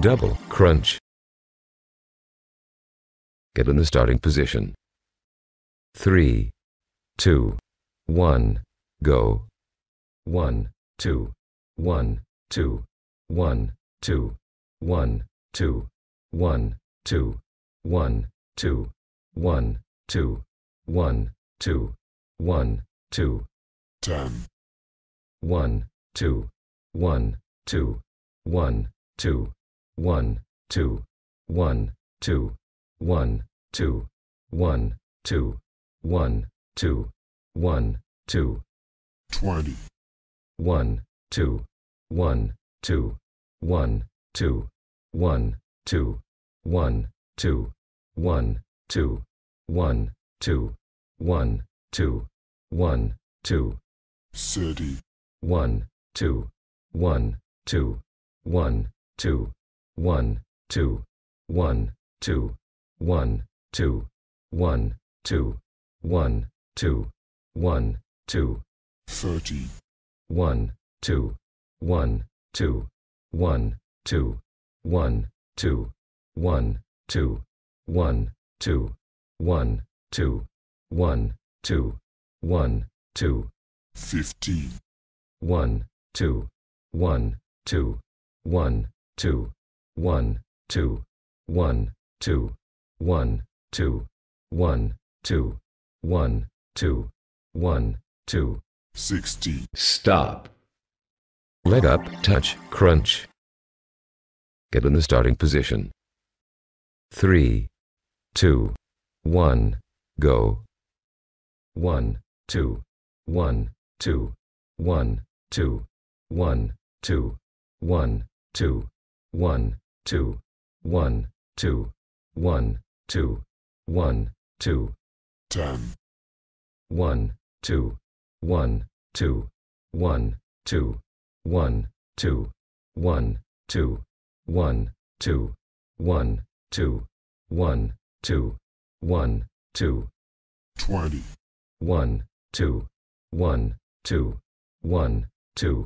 Double crunch. Get in the starting position. 3, 2, 1, go. 1, 2, 1, 2, 1, 2, 1, 2, 1, 2, 1, 2, 1, 2, 1, 2, 1, 2. 10, 1, 2, 1, 2, 1, 2, 1, 2, 1, 2, 1, 2, 1, 2, 1, 2, 1, 2. 20, 1, 2, 1, 2, 1, 2, 1, 2, 1, 2, 1, 2, 1, 2, 1, 2, 1, 2. 30, 1, 2, 1, 2, 1, 2, 1, 2, 1, 2, 1, 2, 1, 2, 1, 2, 1, 2. 30, 1, 2, 1, 2, 1, 2, 1, 2, 1, 2, 1, 2, 1, 2, 1, 2, 1, 2. 15, 1, 2, 1, 2, 1, 2, 1, 2, 1, 2, 1, 2, 1, 2, 1, 2, 1, 2. 16, Stop. Leg up, touch, crunch. Get in the starting position. 3, 2, 1, go. 1, 2, 1, 2, 1, 2, 1, 2, 1, 2, 1, 2, 1, 2, 1, 2, 1, 2. 10, 1, 2, 1, 2, 1, 2, 1, 2, 1, 2, 1, 2, 1, 2, 1, 2, 1, 2. 20, 1, 2, 1, 2, 1, 2,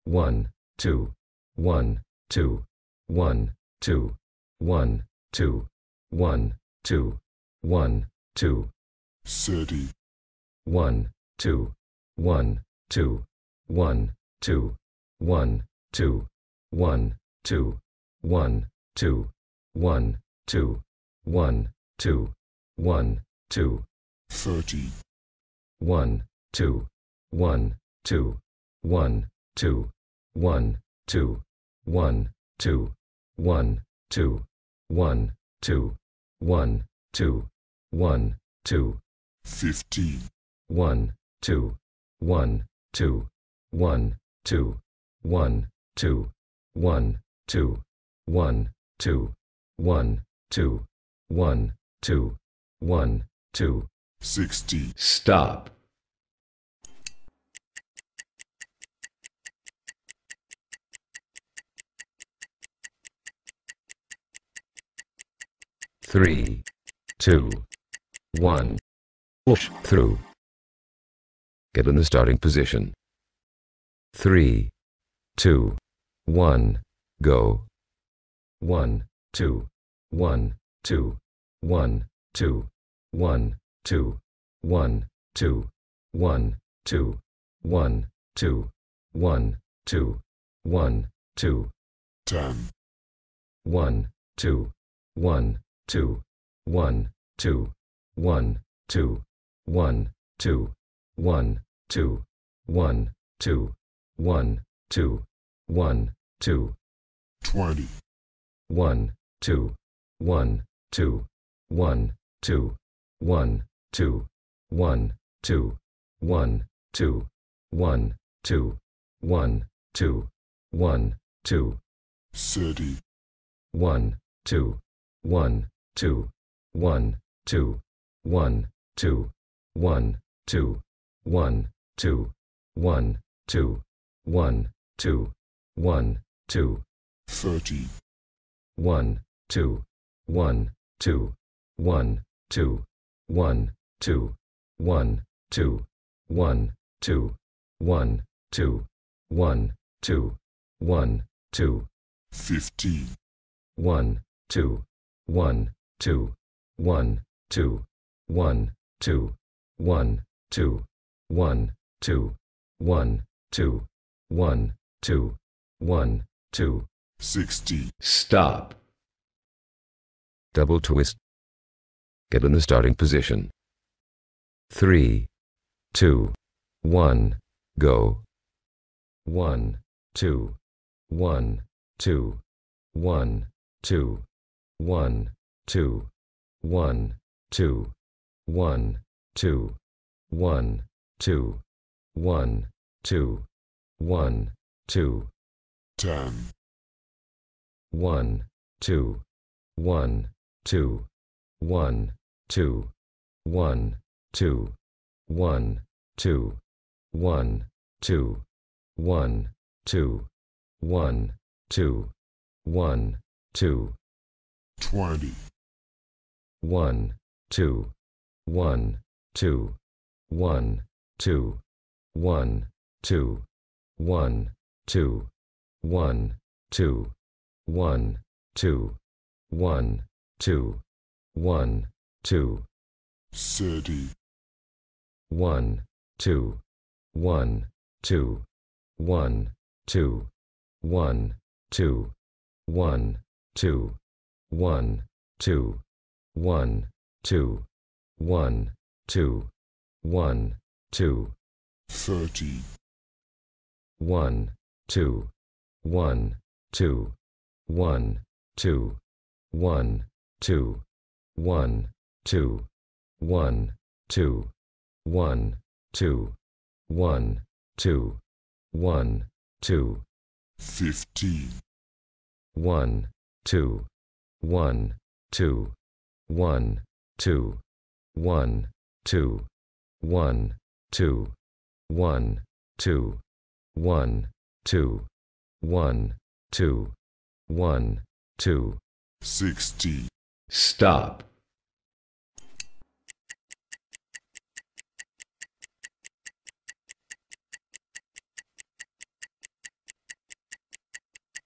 1, 2, 1, 2, 1, 2, 1, 2, 1, 2, 1, 2. 30, 1, 2, 1, 2, 1, 2, 1, 2, 1, 2, 1, 2, 1, 2, 1, 2, 1, 2. 30, 1, 2, 1, 2, 1, 2, 1, 2, 1, 2, 1, 2, 1, 2, 1, 2, 1, 2. 15, 1, 2, 1, 2, 1, 2, 1, 2, 1, 2, 1, 2, 1, 2, 1, 2, 1, 2. 16, Stop. Three, 2, 1. Push through. Get in the starting position. 3, 2, 1, go. 1, 2, 1, 2, 1, 2, 1, 2, 1, 2, 1, 2, 1, 2, 1, 2, 1, 2. 10, 1, 2, 1, 2, 1, 2, 1, 2, 1, 2, 1, 2, 1, 2, 1, 2, 1, 2. 20, 1, 2, 1, 2, 1, 2, 1, 2, 1, 2, 1, 2, 1, 2, 1, 2, 1, 2. 30, 1, 2, 1, 2, 1, 2, 1, 2, 1, 2, 1, 2, 1, 2, 1, 2, 1, 2. 30, 1, 2, 1, 2, 1, 2, 1, 2, 1, 2, 1, 2, 1, 2, 1, 2, 1, 2. 15, 1, 2, 1, 2, 1, 2, 1, 2, 1, 2, 1, 2, 1, 2, 1, 2, 1, 2. 60. Stop. Double twist. Get in the starting position. 3, 2, 1, go. 1, 2, 1, 2, 1, 2, 1, 2, 1, 2, 1, 2, 1, 2, 1, 2, 1, 2. 10. 1, 2, 1, 2, 1, 2, 1, 2, 1, 2, 1, 2, 1, 2, 1, 2, 1, 2. 20. 1, 2, 1, 2, 1, 2, 1, 2, 1, 2, 1, 2, 1, 2, 1, 2, 1, 2. 30. 1, 2, 1, 2, 1, 2, 1, 2, 1, 2, 1, 2, 1, 2, 1, 2, 1, 2. 30. 1, 2, 1, 2, 1, 2, 1, 2, 1, 2, 1, 2, 1, 2, 1, 2, 1, 2. 15. 1, 2, 1, 2, 1, 2, 1, 2, 1, 2, 1, 2, 1, 2, 1, 2, 1, 2. 60. Stop.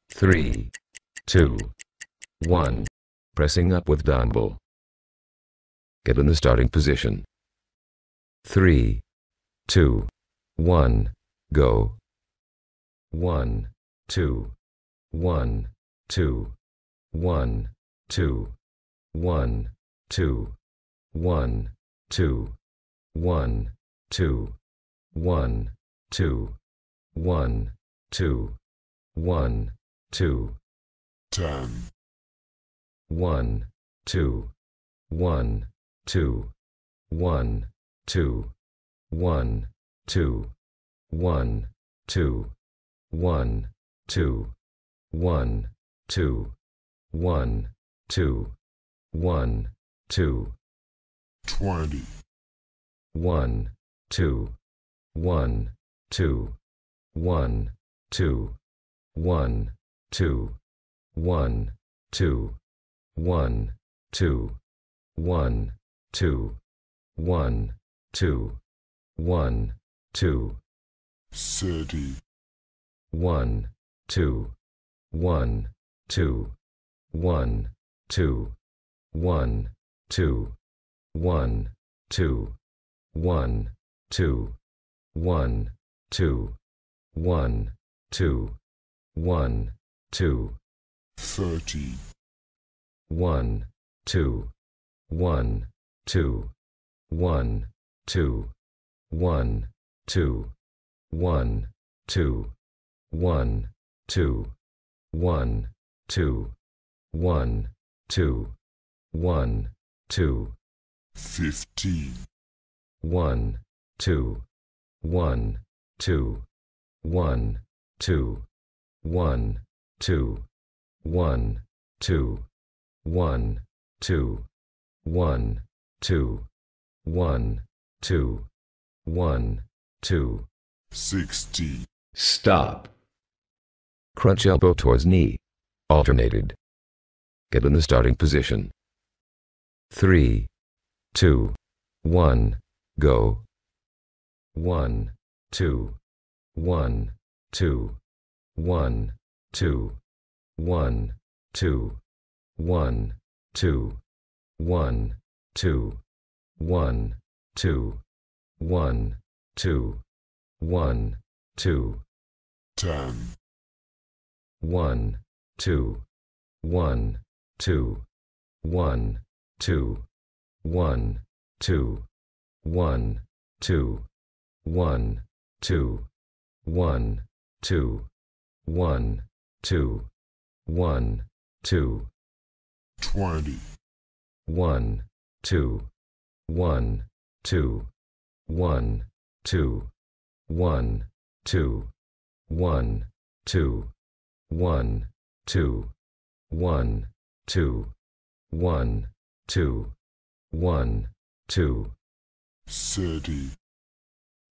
Three, 2, 1. Pressing up with dumbbell. Get in the starting position. 3, 2, 1, go. 1, 2, 1, 2, 1, 2, 1, 2, 1, 2, 1, 2, 1, 2, 1, 2, 1, 2. 10. 1, 2, 1, 2, 1, 2, 1, 2, 1, 2, 1, 2, 1, 2, 1, 2, 1, 2. 20. 1, 2, 1, 2, 1, 2, 1, 2, 1, 2, 1, 2, 1, 2, 1, 2, 1, 2. 30. 1, 2, 1, 2, 1, 2, 1, 2, 1, 2, 1, 2, 1, 2, 1, 2, 1, 2. 30. 1, 2, 1, 2, 1, 2, 1, 2, 1, 2, 1, 2, 1, 2, 1, 2, 1, 2. 15. 1, 2, 1, 2, 1, 2, 1, 2, 1, 2, 1, 2, 1, 2, 1, 2, 1, 2. 60. Stop. Crunch elbow towards knee. Alternated. Get in the starting position. 3, 2, 1, go. 1, 2, 1, 2, 1, 2, 1, 2, 1, 2, 1, 2, 1, 2, 1, 2, 1, 2, 10, 1, 2, 1, 2, 1, 2, 1, 2, 1, 2, 1, 2, 1, 2, 1, 2, 1, 2, 20, 1, 2, 1, 2, 1, 2, 1, 2, 1, 2, 1, 2, 1, 2, 1, 2, 1, 2, 30,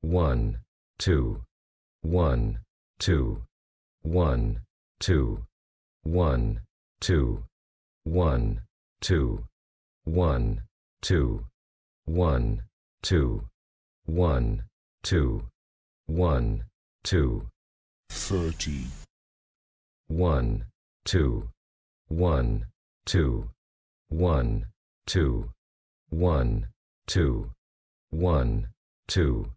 1, 2, 1, 2, 1, 2, 1, 2, 1, 2, 1, 2, 1, 2, 1, 2, 1, 2, 30, 1, 2, 1, 2, 1, 2, 1, 2, 1, 2,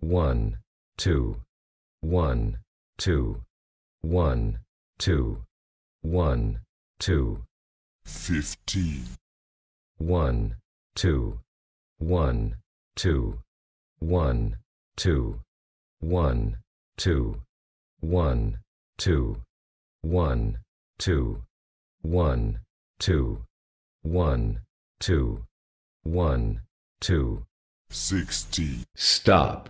1, 2, 1, 2, 1, 2, 1, 2, 15, 1, 2, 1, 2, 1, 2, 1, 2, 1, 2, 1, 2, 1, 2, 1, 2, 1, 2, 60, Stop.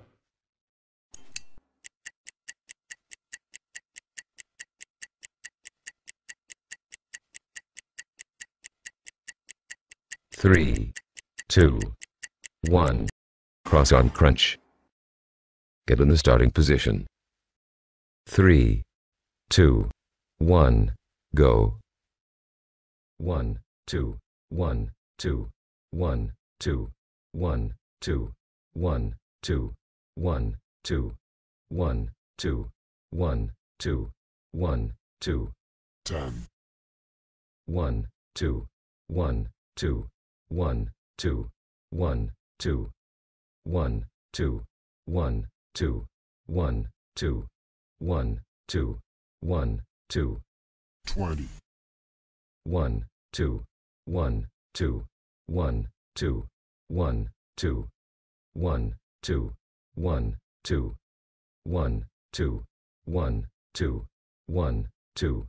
Three, 2, 1. Cross arm crunch. Get in the starting position. 3, 2, 1. Go. 1, 2, 1, 2, 1, 2, 1, 2, 1, 2, 1, 2, 1, 2, 1, 2, 1, 2, 10, 1, 2, 1, 2, 1, 2, 1, 2, 1, 2, 1, 2, 1, 2, 1, 2, 1, 2, 20, 1, 2, 1, 2, 1, 2, 1, 2, 1, 2, 1, 2, 1, 2, 1, 2, 1, 2,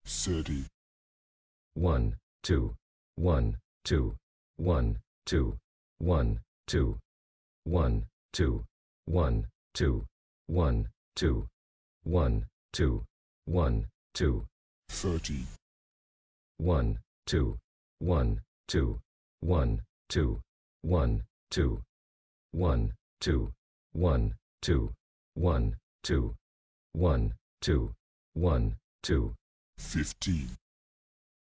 30, 1, 2, 1, 2, 1, 2, 1, 2, 1, 2, 1, 2, 1, 2, 1, 2, 1, 2, 30, 1, 2, 1, 2, 1, 2, 1, 2, 1, 2, 1, 2, 1, 2, 1, 2, 1, 2, 15,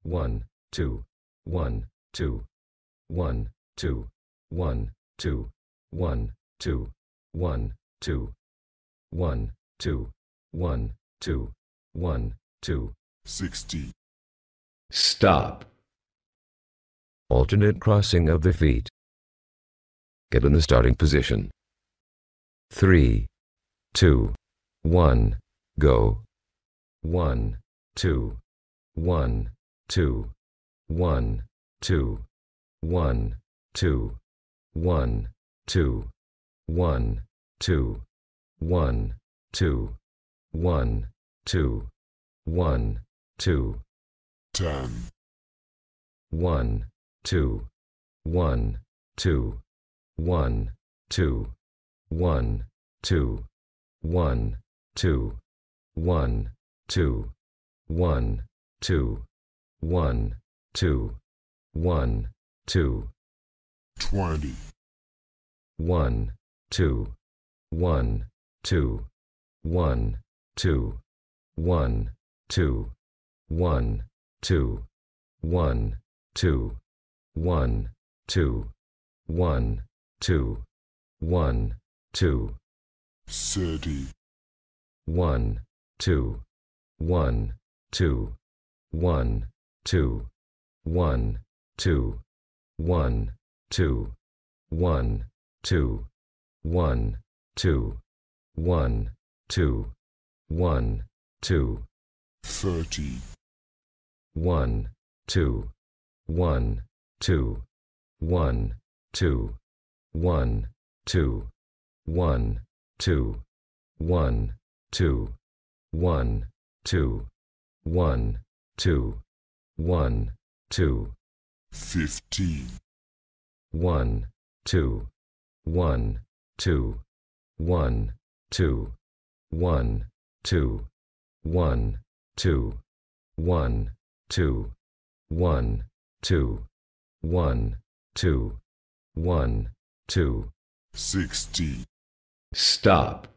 1, 2, 1, 2, 1, 2, 1, 2, 1, 2, 1, 2, 1, 2, 1, 2, 1, 2. 60, Stop. Alternate crossing of the feet. Get in the starting position. 3, 2, 1. Go. 1, 2, 1, 2, 1, 2, 1, 2, 1, 2, 1, 2, 1, 2, 1, 2, 1, 2, 10, 1, 2, 1, 2, 1, 2, 1, 2, 1, 2, 1, 2, 1, 2, 1, 2, 1, 2, 20, 1, 2, 1, 2, 1, 2, 1, 2, 1, 2, 1, 2, 1, 2, 1, 2, 1, 2, 30, 1, 2, 1, 2, 1, 2, 1, 2, 1, 2, 1, 2, 1, 2, 1, 2, 1, 2, 30, 1, 2, 1, 2, 1, 2, 1, 2, 1, 2, 1, 2, 1, 2, 1, 2, 1, 2, 15, 1, 2, 1, 2, 1, 2, 1, 2, 1, 2, 1, 2, 1, 2, 1, 2, 1, 2, 60, Stop.